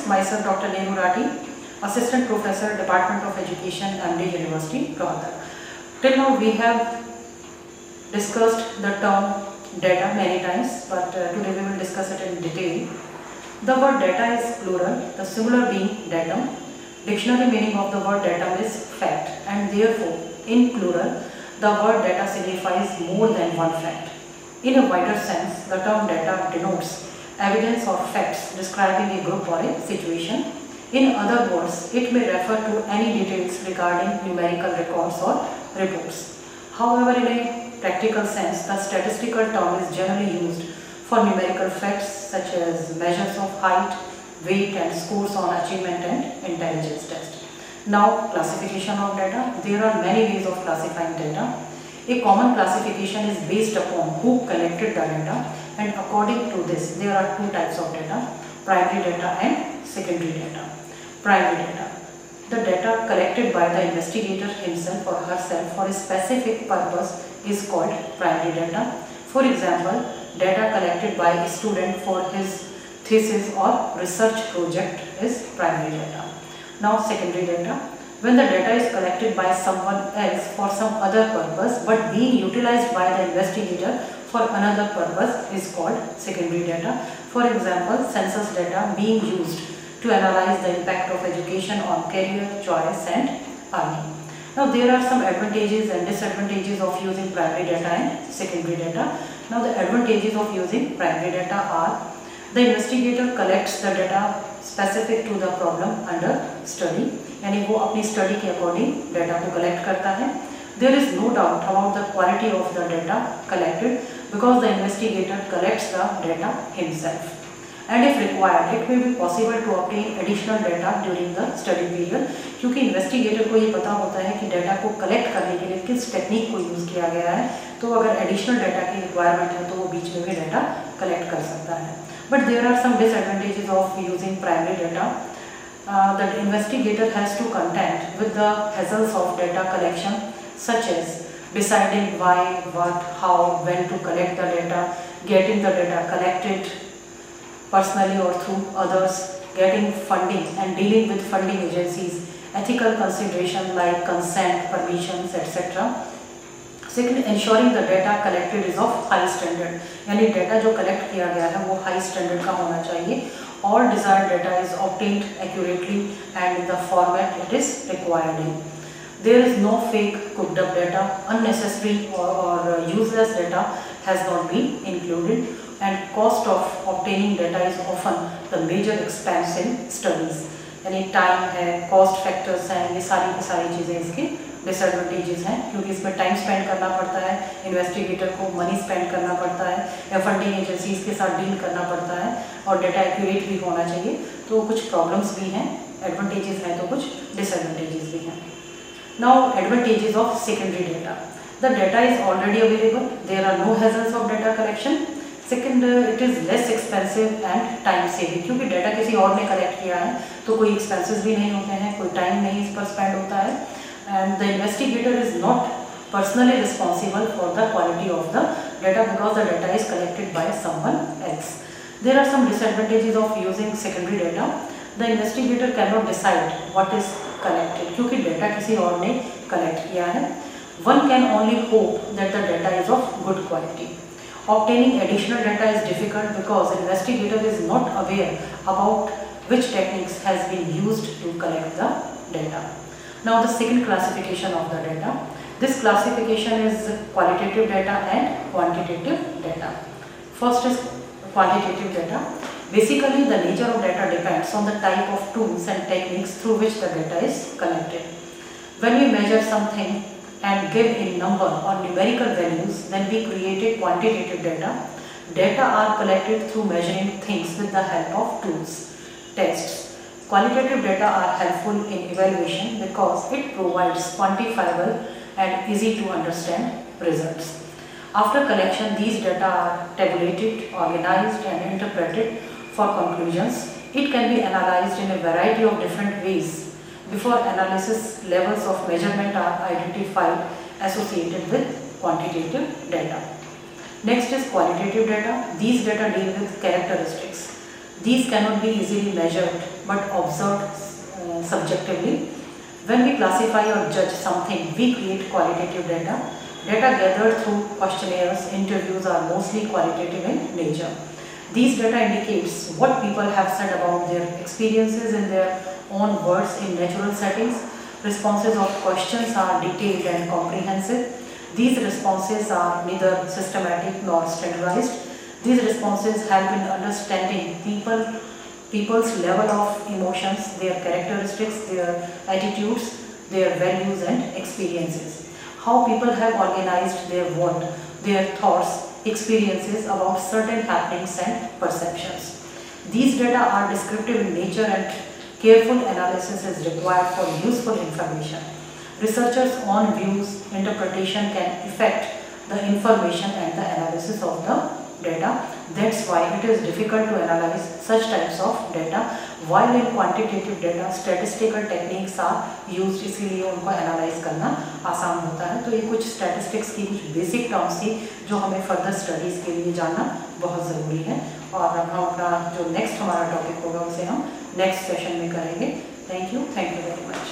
students, myself Dr. Nehru Rathi, Assistant Professor, Department of Education, MD University, Rohtak. Till now we have discussed the term data many times, but today we will discuss it in detail. The word data is plural, the singular being datum. Dictionary meaning of the word datum is fact, and therefore in plural the word data signifies more than one fact. In a wider sense, the term data denotes evidence or facts describing a group or a situation. In other words, it may refer to any details regarding numerical records or reports. However, in a practical sense, the statistical term is generally used for numerical facts such as measures of height, weight and scores on achievement and intelligence test. Now, classification of data. There are many ways of classifying data. A common classification is based upon who collected the data, and according to this there are two types of data: primary data and secondary data. Primary data: the data collected by the investigator himself or herself for a specific purpose is called primary data. For example, data collected by a student for his thesis or research project is primary data. Now, secondary data: when the data is collected by someone else for some other purpose but being utilized by the investigator for another purpose is called secondary data. For example, census data being used to analyze the impact of education on career, choice and earning. Now, there are some advantages and disadvantages of using primary data and secondary data. Now, the advantages of using primary data are: the investigator collects the data specific to the problem under study, यानी वो अपनी study के according data को collect करता है. There is no doubt about the quality of the data collected because the investigator collects the data himself. And if required, it may be possible to obtain additional data during the study period, क्योंकि investigator को ये पता होता है कि data को collect करने के लिए किस technique को use किया गया है, तो अगर additional data की requirement है तो वो बीच में भी data collect कर सकता है. But there are some disadvantages of using primary data. The investigator has to contend with the hassles of data collection, such as deciding why, what, how, when to collect the data, getting the data collected personally or through others, getting funding and dealing with funding agencies, ethical consideration like consent, permissions, etc. Second, ensuring the data collected is of high standard, यानी data जो collect किया गया है वो high standard का होना चाहिए. All desired data is obtained accurately and in the format it is required in. There is no fake cooked up data. Unnecessary or useless data has not been included, and cost of obtaining data is often the major expense in studies. यानी time है, cost factors हैं, ये सारी की सारी चीज़ें इसकी disadvantages हैं, क्योंकि इसमें टाइम स्पेंड करना पड़ता है, इन्वेस्टिगेटर को मनी स्पेंड करना पड़ता है या फंडिंग एजेंसीज के साथ डील करना पड़ता है, और डेटा एक्यूरेट भी होना चाहिए. तो कुछ प्रॉब्लम्स भी हैं, एडवांटेजेस हैं तो कुछ डिसएडवांटेजेस भी हैं. Now, advantages of secondary data. The data is already available, there are no hassles of data collection. Second, it is less expensive and time saving, क्योंकि डेटा किसी और ने कलेक्ट किया है तो कोई एक्सपेंसेस भी नहीं होते हैं, कोई टाइम नहीं इस पर स्पेंड होता है. And the investigator is not personally responsible for the quality of the data because the data is collected by someone else. There are some disadvantages of using secondary data. The investigator cannot decide what is collected क्योंकि data किसी और ने collect किया है. One can only hope that the data is of good quality. Obtaining additional data is difficult because investigator is not aware about which techniques has been used to collect the data. Now, the second classification of the data. This classification is qualitative data and quantitative data. First is quantitative data. Basically, the nature of data depends on the type of tools and techniques through which the data is collected. When we measure something and give a number or numerical values, then we create a quantitative data. Data are collected through measuring things with the help of tools, tests. Qualitative data are helpful in evaluation because it provides quantifiable and easy to understand results. After collection, these data are tabulated, organized and interpreted for conclusions. It can be analyzed in a variety of different ways. Before analysis, levels of measurement are identified associated with quantitative data. Next is qualitative data. These data deal with characteristics. These cannot be easily measured but observed subjectively. When we classify or judge something, we create qualitative data. Data gathered through questionnaires, interviews are mostly qualitative in nature. These data indicates what people have said about their experiences in their own words in natural settings. Responses of questions are detailed and comprehensive. These responses are neither systematic nor standardized. These responses help in understanding people's level of emotions, their characteristics, their attitudes, their values and experiences. How people have organized their world, their thoughts, experiences about certain happenings and perceptions. These data are descriptive in nature and careful analysis is required for useful information. Researchers' own views, interpretation can affect the information and the analysis of the data. That's why it is difficult to analyze such types of data. While in quantitative data, statistical techniques are used, इसीलिए उनको analyse करना आसान होता है. तो ये कुछ statistics की कुछ बेसिक टर्म्स थी जो हमें फर्दर स्टडीज़ के लिए जानना बहुत ज़रूरी है. और अब हम अपना जो नेक्स्ट हमारा टॉपिक होगा उसे हम नेक्स्ट सेशन में करेंगे. Thank you very much.